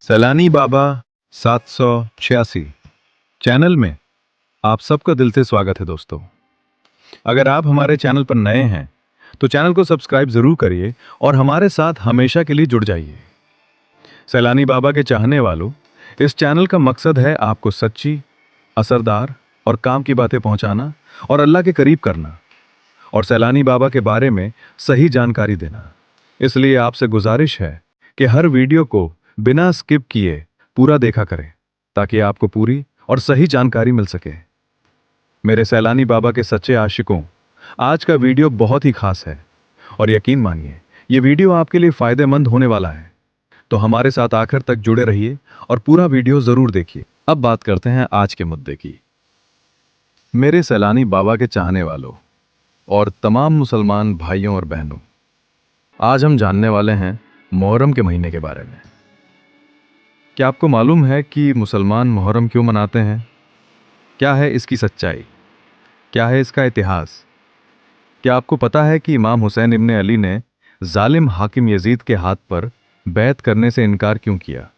Sailani Baba 786 channel में आप सबका दिल से स्वागत है दोस्तों। अगर आप हमारे चैनल पर नए हैं तो चैनल को सब्सक्राइब जरूर करिए और हमारे साथ हमेशा के लिए जुड़ जाइए। सैलानी बाबा के चाहने वालों, इस चैनल का मकसद है आपको सच्ची, असरदार और काम की बातें पहुंचाना और अल्लाह के करीब करना और सैलानी बाबा के बारे में सही जानकारी देना। इसलिए आपसे गुजारिश है कि हर वीडियो को बिना स्किप किए पूरा देखा करें ताकि आपको पूरी और सही जानकारी मिल सके। मेरे सैलानी बाबा के सच्चे आशिकों, आज का वीडियो बहुत ही खास है और यकीन मानिए ये वीडियो आपके लिए फायदेमंद होने वाला है। तो हमारे साथ आखिर तक जुड़े रहिए और पूरा वीडियो जरूर देखिए। अब बात करते हैं आज के मुद्दे की। मेरे सैलानी बाबा के चाहने वालों और तमाम मुसलमान भाइयों और बहनों, आज हम जानने वाले हैं मुहर्रम के महीने के बारे में। क्या आपको मालूम है कि मुसलमान मुहर्रम क्यों मनाते हैं? क्या है इसकी सच्चाई? क्या है इसका इतिहास? क्या आपको पता है कि इमाम हुसैन इब्ने अली ने जालिम हाकिम यजीद के हाथ पर बैत करने से इनकार क्यों किया?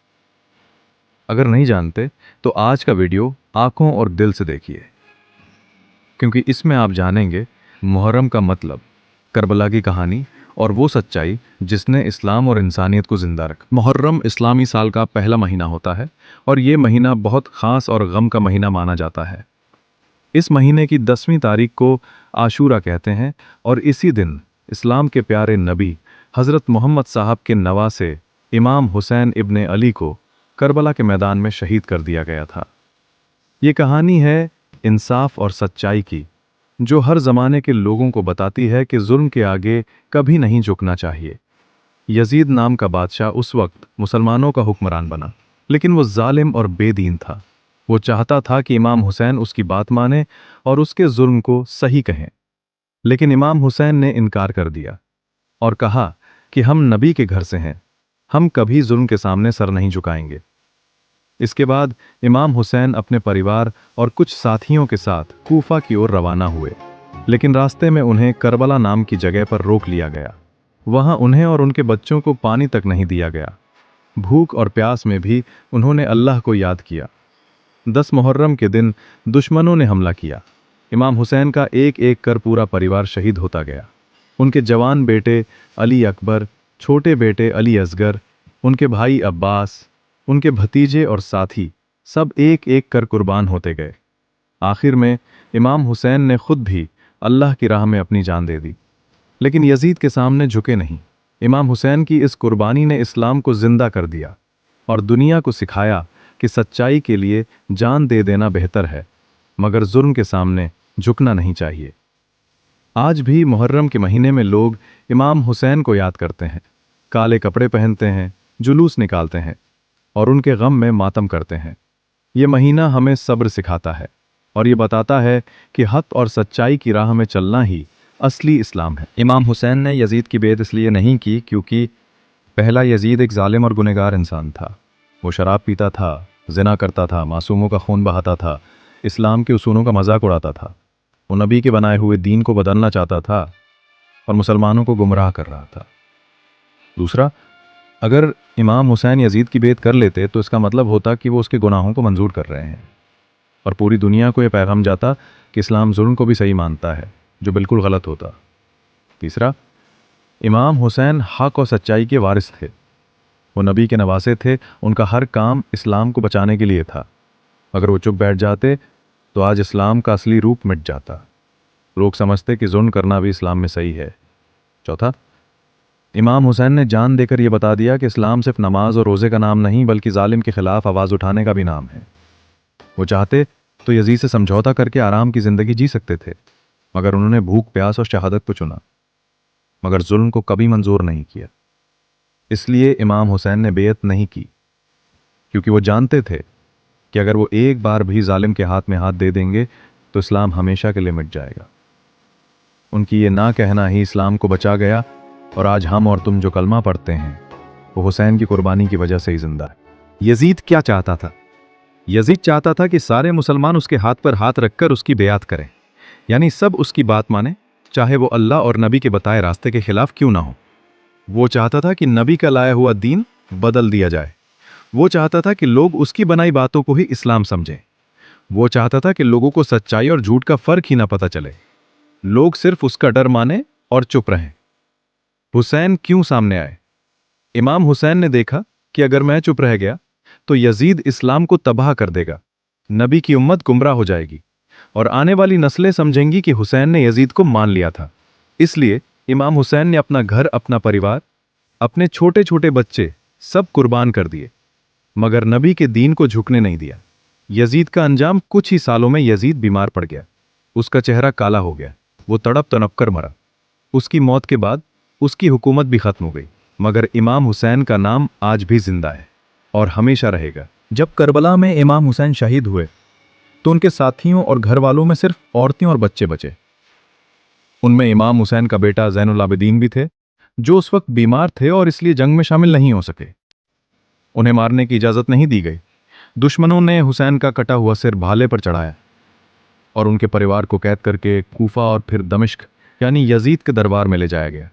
अगर नहीं जानते तो आज का वीडियो आंखों और दिल से देखिए, क्योंकि इसमें आप जानेंगे मुहर्रम का मतलब, करबला की कहानी और वो सच्चाई जिसने इस्लाम और इंसानियत को जिंदा रखा। मुहर्रम इस्लामी साल का पहला महीना होता है और ये महीना बहुत ख़ास और गम का महीना माना जाता है। इस महीने की 10वीं तारीख को आशूरा कहते हैं और इसी दिन इस्लाम के प्यारे नबी हज़रत मोहम्मद साहब के नवासे इमाम हुसैन इब्ने अली को करबला के मैदान में शहीद कर दिया गया था। ये कहानी है इंसाफ और सच्चाई की, जो हर ज़माने के लोगों को बताती है कि जुल्म के आगे कभी नहीं झुकना चाहिए। यजीद नाम का बादशाह उस वक्त मुसलमानों का हुक्मरान बना, लेकिन वो जालिम और बेदीन था। वो चाहता था कि इमाम हुसैन उसकी बात माने और उसके जुल्म को सही कहें, लेकिन इमाम हुसैन ने इनकार कर दिया और कहा कि हम नबी के घर से हैं, हम कभी जुल्म के सामने सर नहीं झुकाएंगे। इसके बाद इमाम हुसैन अपने परिवार और कुछ साथियों के साथ कूफा की ओर रवाना हुए, लेकिन रास्ते में उन्हें करबला नाम की जगह पर रोक लिया गया। वहां उन्हें और उनके बच्चों को पानी तक नहीं दिया गया। भूख और प्यास में भी उन्होंने अल्लाह को याद किया। 10 मुहर्रम के दिन दुश्मनों ने हमला किया। इमाम हुसैन का एक एक कर पूरा परिवार शहीद होता गया। उनके जवान बेटे अली अकबर, छोटे बेटे अली असगर, उनके भाई अब्बास, उनके भतीजे और साथी सब एक एक कर कुर्बान होते गए। आखिर में इमाम हुसैन ने खुद भी अल्लाह की राह में अपनी जान दे दी, लेकिन यजीद के सामने झुके नहीं। इमाम हुसैन की इस कुर्बानी ने इस्लाम को जिंदा कर दिया और दुनिया को सिखाया कि सच्चाई के लिए जान दे देना बेहतर है, मगर जुल्म के सामने झुकना नहीं चाहिए। आज भी मुहर्रम के महीने में लोग इमाम हुसैन को याद करते हैं, काले कपड़े पहनते हैं, जुलूस निकालते हैं और उनके गम में मातम करते हैं। ये महीना हमें सब्र सिखाता है और ये बताता है कि हक और सच्चाई की राह में चलना ही असली इस्लाम है। इमाम हुसैन ने यजीद की बेत इसलिए नहीं की क्योंकि पहला, यजीद एक जालिम और गुनहगार इंसान था। वो शराब पीता था, जिना करता था, मासूमों का खून बहाता था, इस्लाम के उसूलों का मजाक उड़ाता था। वो नबी के बनाए हुए दीन को बदलना चाहता था और मुसलमानों को गुमराह कर रहा था। दूसरा, अगर इमाम हुसैन यजीद की बेत कर लेते तो इसका मतलब होता कि वो उसके गुनाहों को मंजूर कर रहे हैं और पूरी दुनिया को यह पैगाम जाता कि इस्लाम जुल्म को भी सही मानता है, जो बिल्कुल गलत होता। तीसरा, इमाम हुसैन हक और सच्चाई के वारिस थे। वो नबी के नवासे थे, उनका हर काम इस्लाम को बचाने के लिए था। अगर वो चुप बैठ जाते तो आज इस्लाम का असली रूप मिट जाता। लोग समझते कि जुल्म करना भी इस्लाम में सही है। चौथा, इमाम हुसैन ने जान देकर यह बता दिया कि इस्लाम सिर्फ नमाज और रोज़े का नाम नहीं, बल्कि जालिम के खिलाफ आवाज़ उठाने का भी नाम है। वो चाहते तो यजीद से समझौता करके आराम की ज़िंदगी जी सकते थे, मगर उन्होंने भूख, प्यास और शहादत को चुना, मगर जुल्म को कभी मंजूर नहीं किया। इसलिए इमाम हुसैन ने बेयत नहीं की, क्योंकि वो जानते थे कि अगर वो एक बार भी जालिम के हाथ में हाथ दे देंगे तो इस्लाम हमेशा के लिए मिट जाएगा। उनकी ये ना कहना ही इस्लाम को बचा गया और आज हम और तुम जो कलमा पढ़ते हैं वो हुसैन की कुर्बानी की वजह से ही जिंदा है। यजीद क्या चाहता था? यजीद चाहता था कि सारे मुसलमान उसके हाथ पर हाथ रखकर उसकी बेयात करें, यानी सब उसकी बात माने, चाहे वो अल्लाह और नबी के बताए रास्ते के खिलाफ क्यों ना हो। वो चाहता था कि नबी का लाया हुआ दीन बदल दिया जाए। वो चाहता था कि लोग उसकी बनाई बातों को ही इस्लाम समझें। वो चाहता था कि लोगों को सच्चाई और झूठ का फर्क ही ना पता चले। लोग सिर्फ उसका डर माने और चुप रहें। हुसैन क्यों सामने आए? इमाम हुसैन ने देखा कि अगर मैं चुप रह गया तो यजीद इस्लाम को तबाह कर देगा, नबी की उम्मत गुमराह हो जाएगी और आने वाली नस्लें समझेंगी कि हुसैन ने यजीद को मान लिया था। इसलिए इमाम हुसैन ने अपना घर, अपना परिवार, अपने छोटे छोटे बच्चे सब कुर्बान कर दिए, मगर नबी के दीन को झुकने नहीं दिया। यजीद का अंजाम, कुछ ही सालों में यजीद बीमार पड़ गया। उसका चेहरा काला हो गया, वो तड़प तड़प कर मरा। उसकी मौत के बाद उसकी हुकूमत भी खत्म हो गई, मगर इमाम हुसैन का नाम आज भी जिंदा है और हमेशा रहेगा। जब करबला में इमाम हुसैन शहीद हुए तो उनके साथियों और घर वालों में सिर्फ औरतें और बच्चे बचे। उनमें इमाम हुसैन का बेटा ज़ैनुल आबिदीन भी थे, जो उस वक्त बीमार थे और इसलिए जंग में शामिल नहीं हो सके। उन्हें मारने की इजाजत नहीं दी गई। दुश्मनों ने हुसैन का कटा हुआ सिर भाले पर चढ़ाया और उनके परिवार को कैद करके कूफा और फिर दमिश्क यानी यजीद के दरबार में ले जाया गया।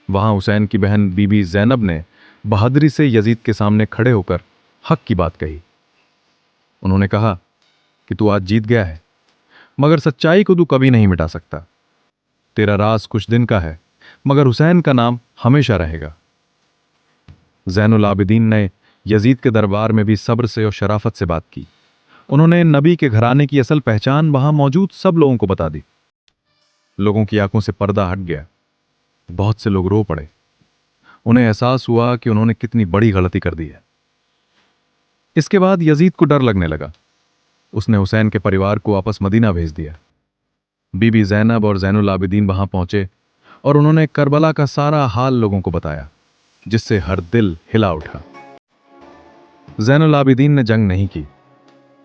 वहां हुसैन की बहन बीबी ज़ैनब ने बहादुरी से यजीद के सामने खड़े होकर हक की बात कही। उन्होंने कहा कि तू आज जीत गया है, मगर सच्चाई को तू कभी नहीं मिटा सकता। तेरा राज कुछ दिन का है, मगर हुसैन का नाम हमेशा रहेगा। ज़ैनुल आबिदीन ने यजीद के दरबार में भी सब्र से और शराफत से बात की। उन्होंने नबी के घराने की असल पहचान वहां मौजूद सब लोगों को बता दी। लोगों की आंखों से पर्दा हट गया। बहुत से लोग रो पड़े। उन्हें एहसास हुआ कि उन्होंने कितनी बड़ी गलती कर दी है। इसके बाद यजीद को डर लगने लगा। उसने हुसैन के परिवार को वापस मदीना भेज दिया। बीबी ज़ैनब और ज़ैनुल आबिदीन वहां पहुंचे और उन्होंने करबला का सारा हाल लोगों को बताया, जिससे हर दिल हिला उठा। ज़ैनुल आबिदीन ने जंग नहीं की,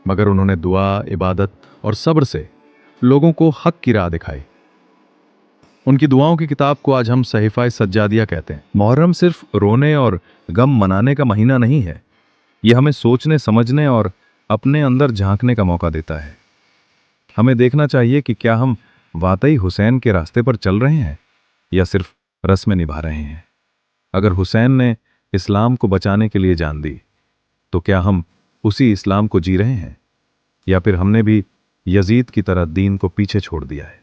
मगर उन्होंने दुआ, इबादत और सब्र से लोगों को हक की राह दिखाई। उनकी दुआओं की किताब को आज हम सहीफ़ा सज्जादिया कहते हैं। मुहर्रम सिर्फ रोने और गम मनाने का महीना नहीं है, यह हमें सोचने, समझने और अपने अंदर झांकने का मौका देता है। हमें देखना चाहिए कि क्या हम वाकई हुसैन के रास्ते पर चल रहे हैं या सिर्फ रस्में निभा रहे हैं। अगर हुसैन ने इस्लाम को बचाने के लिए जान दी, तो क्या हम उसी इस्लाम को जी रहे हैं या फिर हमने भी यजीद की तरह दीन को पीछे छोड़ दिया है।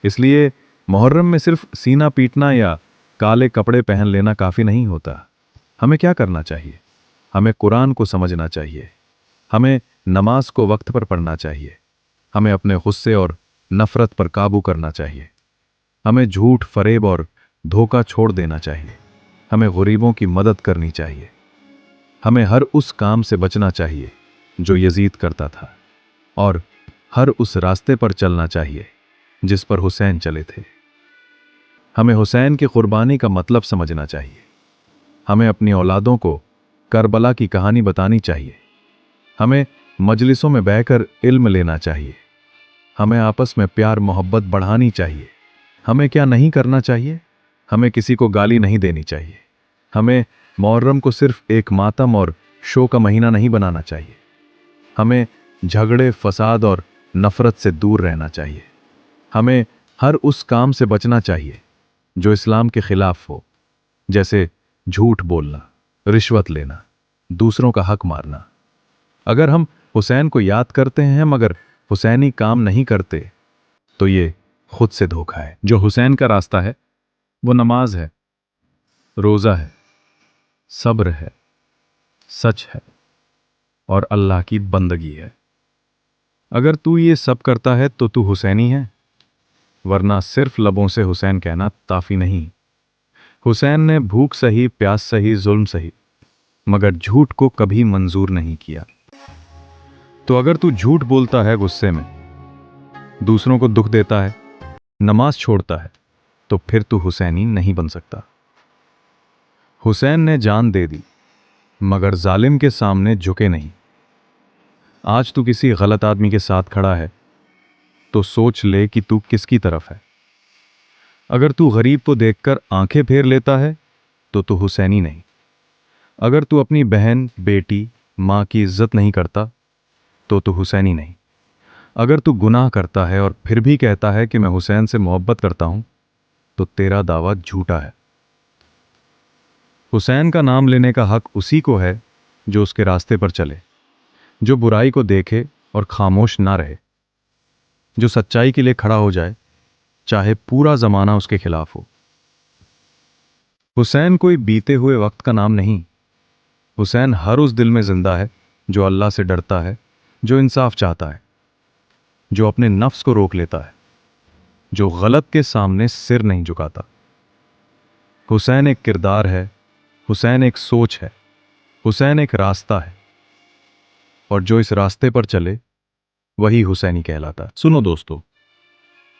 इसलिए मुहर्रम में सिर्फ सीना पीटना या काले कपड़े पहन लेना काफ़ी नहीं होता। हमें क्या करना चाहिए? हमें कुरान को समझना चाहिए, हमें नमाज को वक्त पर पढ़ना चाहिए, हमें अपने गुस्से और नफरत पर काबू करना चाहिए, हमें झूठ, फरेब और धोखा छोड़ देना चाहिए, हमें गरीबों की मदद करनी चाहिए, हमें हर उस काम से बचना चाहिए जो यजीद करता था और हर उस रास्ते पर चलना चाहिए जिस पर हुसैन चले थे। हमें हुसैन की कुर्बानी का मतलब समझना चाहिए। हमें अपनी औलादों को करबला की कहानी बतानी चाहिए। हमें मजलिसों में बहकर इल्म लेना चाहिए। हमें आपस में प्यार मोहब्बत बढ़ानी चाहिए। हमें क्या नहीं करना चाहिए? हमें किसी को गाली नहीं देनी चाहिए। हमें मुहर्रम को सिर्फ एक मातम और शो का महीना नहीं बनाना चाहिए। हमें झगड़े, फसाद और नफरत से दूर रहना चाहिए। हमें हर उस काम से बचना चाहिए जो इस्लाम के खिलाफ हो, जैसे झूठ बोलना, रिश्वत लेना, दूसरों का हक मारना। अगर हम हुसैन को याद करते हैं मगर हुसैनी काम नहीं करते, तो ये खुद से धोखा है। जो हुसैन का रास्ता है वो नमाज है, रोज़ा है, सब्र है, सच है और अल्लाह की बंदगी है। अगर तू ये सब करता है तो तू हुसैनी है, वरना सिर्फ लबों से हुसैन कहना काफी नहीं। हुसैन ने भूख सही, प्यास सही, जुल्म सही, मगर झूठ को कभी मंजूर नहीं किया। तो अगर तू झूठ बोलता है, गुस्से में दूसरों को दुख देता है, नमाज छोड़ता है, तो फिर तू हुसैनी नहीं बन सकता। हुसैन ने जान दे दी, मगर जालिम के सामने झुके नहीं। आज तू किसी गलत आदमी के साथ खड़ा है तो सोच ले कि तू किसकी तरफ है। अगर तू गरीब को देखकर आंखें फेर लेता है तो तू हुसैनी नहीं। अगर तू अपनी बहन, बेटी, मां की इज्जत नहीं करता तो तू हुसैनी नहीं। अगर तू गुनाह करता है और फिर भी कहता है कि मैं हुसैन से मोहब्बत करता हूं, तो तेरा दावा झूठा है। हुसैन का नाम लेने का हक उसी को है जो उसके रास्ते पर चले, जो बुराई को देखे और खामोश ना रहे, जो सच्चाई के लिए खड़ा हो जाए चाहे पूरा जमाना उसके खिलाफ हो। हुसैन कोई बीते हुए वक्त का नाम नहीं। हुसैन हर उस दिल में जिंदा है जो अल्लाह से डरता है, जो इंसाफ चाहता है, जो अपने नफ्स को रोक लेता है, जो गलत के सामने सिर नहीं झुकाता। हुसैन एक किरदार है, हुसैन एक सोच है, हुसैन एक रास्ता है, और जो इस रास्ते पर चले वही हुसैनी कहलाता है। सुनो दोस्तों,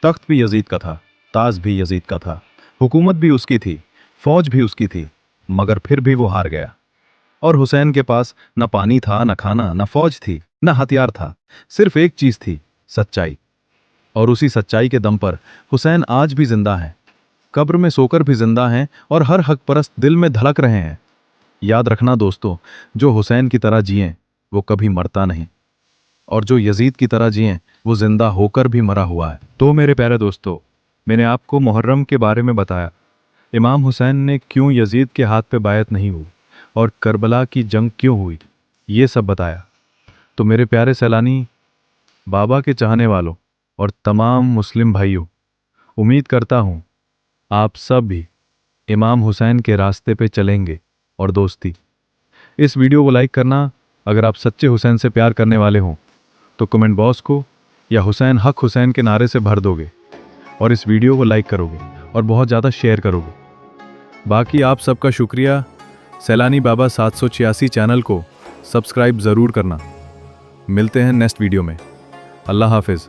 तख्त भी यजीद का था, ताज भी यजीद का था, हुकूमत भी उसकी थी, फौज भी उसकी थी, मगर फिर भी वो हार गया। और हुसैन के पास न पानी था, न खाना, न फौज थी, न हथियार था, सिर्फ एक चीज थी, सच्चाई। और उसी सच्चाई के दम पर हुसैन आज भी जिंदा हैं, कब्र में सोकर भी जिंदा हैं और हर हक परस्त दिल में धड़क रहे हैं। याद रखना दोस्तों, जो हुसैन की तरह जिए वो कभी मरता नहीं, और जो यजीद की तरह जिए वो जिंदा होकर भी मरा हुआ है। तो मेरे प्यारे दोस्तों, मैंने आपको मुहर्रम के बारे में बताया, इमाम हुसैन ने क्यों यजीद के हाथ पे बायत नहीं हुई और करबला की जंग क्यों हुई, ये सब बताया। तो मेरे प्यारे सैलानी, बाबा के चाहने वालों और तमाम मुस्लिम भाइयों, उम्मीद करता हूँ आप सब भी इमाम हुसैन के रास्ते पे चलेंगे। और दोस्ती, इस वीडियो को लाइक करना। अगर आप सच्चे हुसैन से प्यार करने वाले हों तो कमेंट बॉक्स को या हुसैन हक हुसैन के नारे से भर दोगे, और इस वीडियो को लाइक करोगे और बहुत ज़्यादा शेयर करोगे। बाकी आप सबका शुक्रिया। सैलानी बाबा 786 चैनल को सब्सक्राइब ज़रूर करना। मिलते हैं नेक्स्ट वीडियो में। अल्लाह हाफिज़।